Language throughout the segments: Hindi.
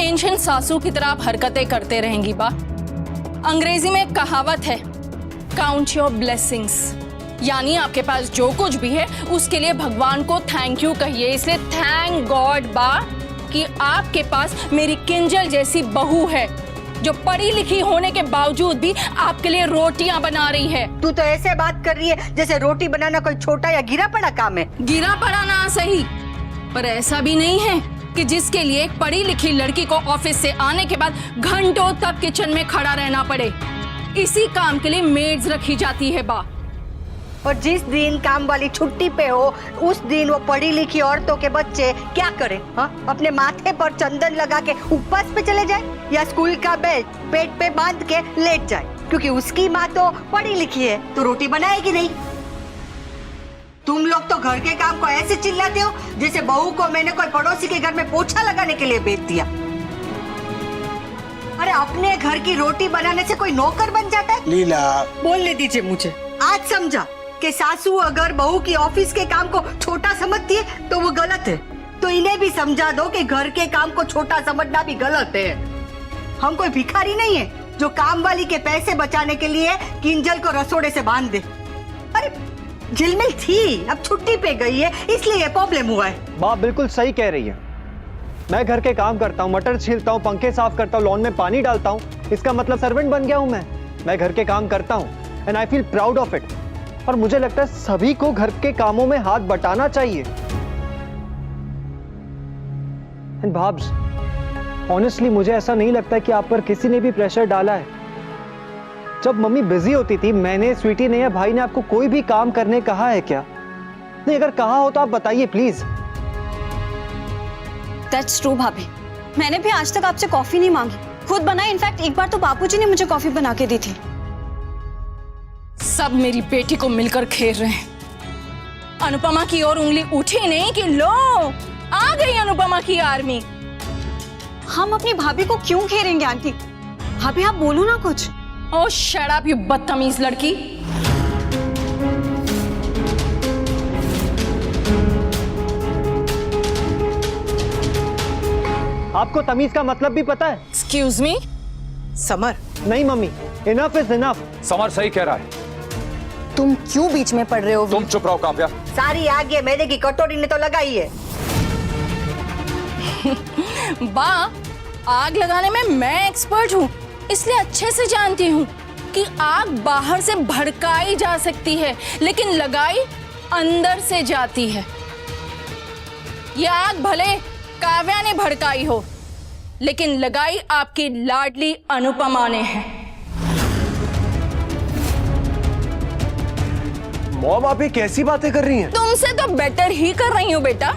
पेंशन सासू की तरह आप हरकतें करते रहेंगी बा। अंग्रेजी में एक कहावत है, काउंट योर ब्लेसिंग्स, यानी आपके पास जो कुछ भी है उसके लिए भगवान को थैंक यू कहिए। इसलिए थैंक गॉड बा कि आपके पास मेरी किंजल जैसी बहू है जो पढ़ी लिखी होने के बावजूद भी आपके लिए रोटियां बना रही है। तू तो ऐसे बात कर रही है जैसे रोटी बनाना कोई छोटा या गिरा पड़ा काम है। गिरा पड़ा ना सही, पर ऐसा भी नहीं है कि जिसके लिए एक पढ़ी लिखी लड़की को ऑफिस से आने के बाद घंटों तक किचन में खड़ा रहना पड़े। इसी काम के लिए मेड्स रखी जाती है बा। और जिस दिन काम वाली छुट्टी पे हो उस दिन वो पढ़ी लिखी औरतों के बच्चे क्या करें? हाँ, अपने माथे पर चंदन लगा के उपवास पे चले जाए या स्कूल का बैग पेट पे बांध के लेट जाए, क्योंकि उसकी माँ तो पढ़ी लिखी है तो रोटी बनाएगी नहीं। तुम लोग तो घर के काम को ऐसे चिल्लाते हो जैसे बहू को मैंने कोई पड़ोसी के घर में पोछा लगाने के लिए भेज दिया। अरे अपने घर की रोटी बनाने से कोई नौकर बन जाता है? लीला, बोलने दीजिए मुझे। आज समझा कि सासू अगर बहू की ऑफिस के काम को छोटा समझती है तो वो गलत है, तो इन्हें भी समझा दो कि घर के काम को छोटा समझना भी गलत है। हम कोई भिखारी नहीं है जो काम वाली के पैसे बचाने के लिए किंजल को रसोड़े से बांध दे। अरे झिलमिल थी, अब छुट्टी पे गई है इसलिए ये प्रॉब्लम हुआ है। बाप बिल्कुल सही कह रही है। मैं घर के काम करता हूँ, मटर छीलता हूँ, पंखे साफ करता हूँ, लॉन में पानी डालता हूँ, इसका मतलब सर्वेंट बन गया हूँ मैं घर के काम करता हूँ and I feel proud of it. और मुझे लगता है सभी को घर के कामों में हाथ बटाना चाहिए। एंड भाब्स, ऑनेस्टली मुझे ऐसा नहीं लगता कि आप पर किसी ने भी प्रेशर डाला है। जब मम्मी बिजी होती थी, मैंने, स्वीटी ने या भाई ने आपको कोई भी काम करने कहा है क्या? नहीं, अगर कहा हो तो आप बताइए प्लीज। That's true भाभी, मैंने भी आज तक आपसे कॉफी नहीं मांगी, खुद बनाई। इनफैक्ट एक बार तो बापूजी ने मुझे कॉफी बना के दी थी। सब मेरी बेटी को मिलकर खेल रहे हैं। अनुपमा की ओर उंगली उठी नहीं कि लो आ गई अनुपमा की आर्मी। हम अपनी भाभी को क्यों घेरेंगे आंटी? भाभी आप बोलो ना कुछ। ओह शट अप यू बदतमीज लड़की। आपको तमीज का मतलब भी पता है? Excuse me Samar. नहीं mummy, enough is enough. Samar सही कह रहा है। तुम क्यों बीच में पड़ रहे हो? तुम चुप रहो काव्या। सारी आग ये मैदे की कटोरी ने तो लगाई है। बा, आग लगाने में मैं एक्सपर्ट हूँ, इसलिए अच्छे से जानती हूँ कि आग बाहर से भड़काई जा सकती है लेकिन लगाई अंदर से जाती है। यह आग भले काव्या ने भड़काई हो लेकिन लगाई आपकी लाडली अनुपमा ने है। मॉम आप ये कैसी बातें कर रही हैं? तुमसे तो बेटर ही कर रही हूँ बेटा,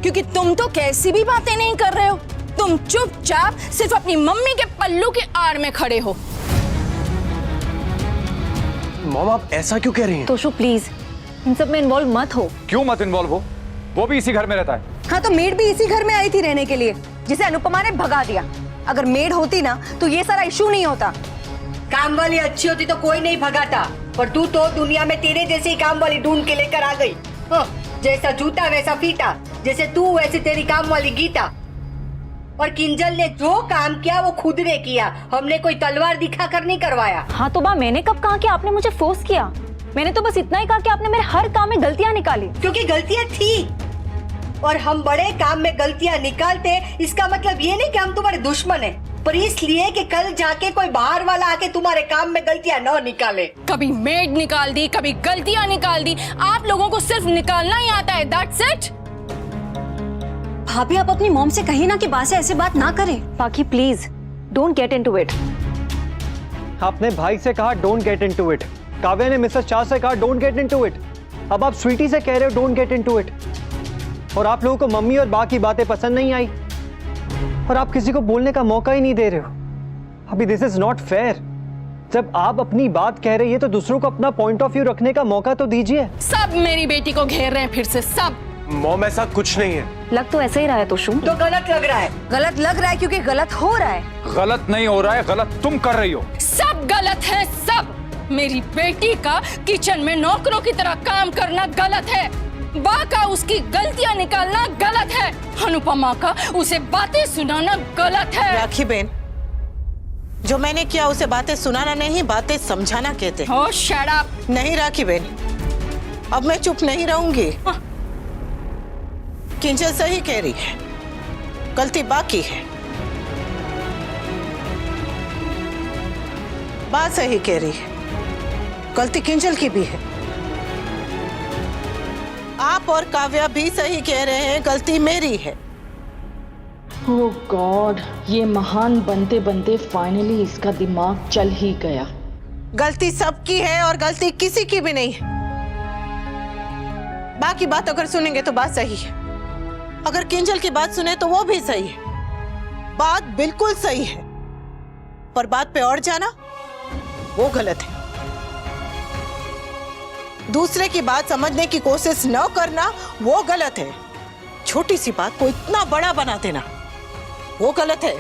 क्योंकि तुम तो कैसी भी बातें नहीं कर रहे हो। तुम चुपचाप सिर्फ अपनी मम्मी के पल्लू की आड़ में खड़े हो। मॉम आप ऐसा क्यों कह रही हैं? तोशु प्लीज इन सब में इन्वॉल्व मत हो। क्यों मत इन्वॉल्व हो? वो भी इसी घर में रहता है। हाँ तो मेड भी इसी घर में आई थी रहने के लिए, जिसे अनुपमा ने भगा दिया। अगर मेड होती ना तो ये सारा इशू नहीं होता। काम वाली अच्छी होती तो कोई नहीं भगाता, पर तू तो दुनिया में तेरे जैसी काम वाली ढूंढ के लेकर आ गई। जैसा जूता वैसा फीता, जैसे तू वैसे तेरी काम वाली गीता। और किंजल ने जो काम किया वो खुद ने किया, हमने कोई तलवार दिखाकर नहीं करवाया। हाँ तो बा, मैंने कब कहा कि आपने मुझे फोर्स किया? मैंने तो बस इतना ही कहा कि आपने मेरे हर काम में गलतियां निकाली। क्योंकि गलतियां थी और हम बड़े काम में गलतियां निकालते, इसका मतलब ये नहीं कि हम तुम्हारे दुश्मन हैं, पर इसलिए कि कल जाके कोई बाहर वाला आके तुम्हारे काम में गलतियां न निकाले। कभी मेड निकाल दी, कभी गलतियां निकाल दी। आप लोगों को सिर्फ निकालना ही आता है, दैट्स इट। भाभी आप अपनी मॉम से कही ना कि बा से ऐसे बात ना करें। बाकी please don't get into it. आपने भाई से कहा don't get into it, Kavya ने मिसेस शाह से कहा डोंट गेट इनटू इट, अब आप स्वीटी से कह रहे हो डोंट गेट इनटू इट। और आप लोगों को मम्मी और बा की बातें पसंद नहीं आई और आप किसी को बोलने का मौका ही नहीं दे रहे हो। अभी दिस इज नॉट फेयर। जब आप अपनी बात कह रही है तो दूसरों को अपना पॉइंट ऑफ व्यू रखने का मौका तो दीजिए। सब मेरी बेटी को घेर रहे हैं फिर से, सब। मॉम ऐसा कुछ नहीं है। लग तो ऐसा ही रहा है तोशु। तो गलत लग रहा है। गलत लग रहा है क्योंकि गलत हो रहा है। गलत नहीं हो रहा है, गलत तुम कर रही हो। सब गलत है, सब। मेरी बेटी का किचन में नौकरों की तरह काम करना गलत है। बा का उसकी गलतियां निकालना गलत है, अनुपमा का उसे बातें सुनाना गलत है। राखी बहन, जो मैंने किया उसे बातें सुनाना नहीं, बातें समझाना कहते हैं। Oh, shut up! नहीं राखी बहन, अब मैं चुप नहीं रहूंगी। किंजल सही कह रही है, गलती बाकी है। बात सही कह रही है, गलती किंजल की भी है। आप और काव्या भी सही कह रहे हैं, गलती मेरी है। ओह गॉड, ये महान बनते बनते फाइनली इसका दिमाग चल ही गया। गलती सबकी है और गलती किसी की भी नहीं है। बाकी बात अगर सुनेंगे तो बात सही है, अगर किंजल की बात सुने तो वो भी सही है। बात बिल्कुल सही है, पर बात पे और जाना वो गलत है। दूसरे की बात समझने की कोशिश न करना वो गलत है। छोटी सी बात को इतना बड़ा बना देना वो गलत है।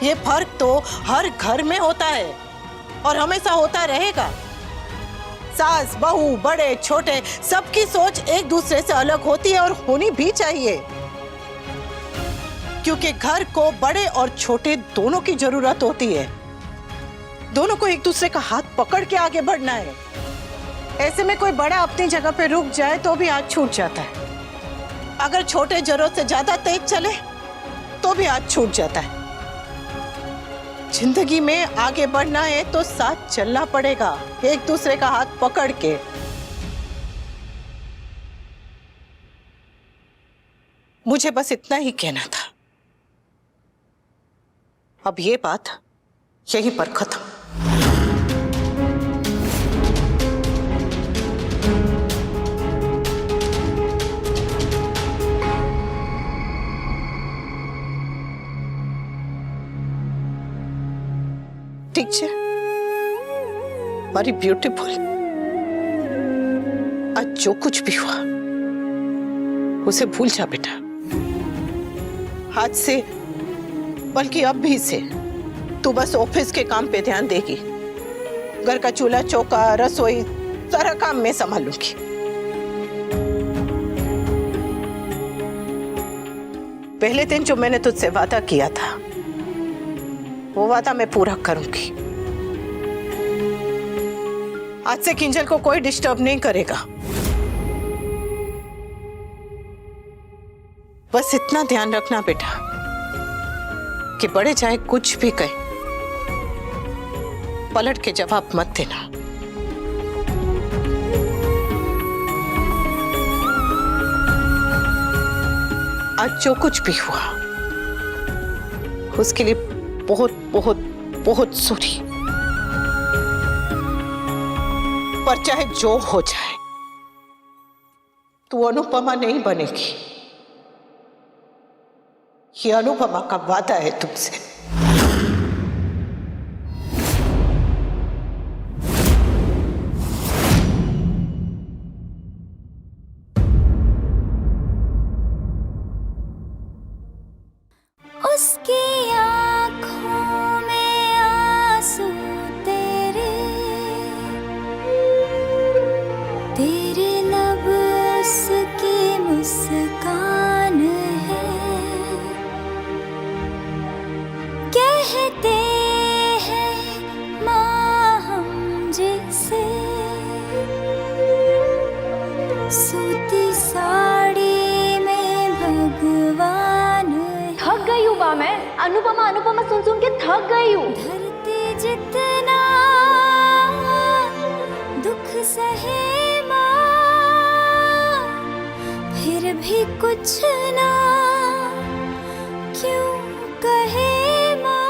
ये फर्क तो हर घर में होता है और हमेशा होता रहेगा। सास, बहू, बड़े छोटे सबकी सोच एक दूसरे से अलग होती है और होनी भी चाहिए, क्योंकि घर को बड़े और छोटे दोनों की जरूरत होती है। दोनों को एक दूसरे का हाथ पकड़ के आगे बढ़ना है। ऐसे में कोई बड़ा अपनी जगह पे रुक जाए तो भी हाथ छूट जाता है। अगर छोटे जरूरत से ज्यादा तेज चले तो भी हाथ छूट जाता है। जिंदगी में आगे बढ़ना है तो साथ चलना पड़ेगा, एक दूसरे का हाथ पकड़ के। मुझे बस इतना ही कहना था। अब ये बात यहीं पर खत्म। ठीक है हमारी ब्यूटीफुल, आज जो कुछ भी हुआ उसे भूल जा बेटा। आज से बल्कि अब भी से तू बस ऑफिस के काम पे ध्यान देगी। घर का चूल्हा चौका रसोई सारा काम मैं संभालूंगी। पहले दिन जो मैंने तुझसे वादा किया था वो वादा मैं पूरा करूंगी। आज से किंजल को कोई डिस्टर्ब नहीं करेगा। बस इतना ध्यान रखना बेटा कि बड़े चाहे कुछ भी कहे पलट के जवाब मत देना। आज जो कुछ भी हुआ उसके लिए बहुत बहुत बहुत सॉरी। पर चाहे जो हो जाए तू अनुपमा नहीं बनेगी, ये अनुपमा का वादा है तुमसे। उसकी आँखों में आंसू तेरे, तेरे लब उसकी मुस्कान है। कहते हैं माँ हम जिसे, सूती साड़ी में भगवान है। थक गई हूँ बा मैं, अनुपमा अनुपमा सुन सुन के थक गई हूँ। धरती जितना दुख सहे माँ, फिर भी कुछ ना क्यों कहे माँ।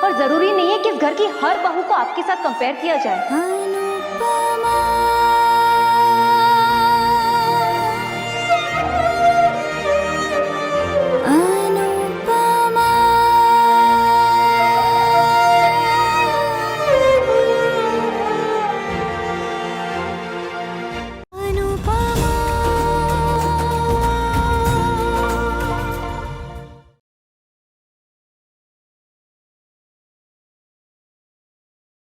और जरूरी नहीं है कि इस घर की हर बहू को आपके साथ कंपेयर किया जाए। अनुपमा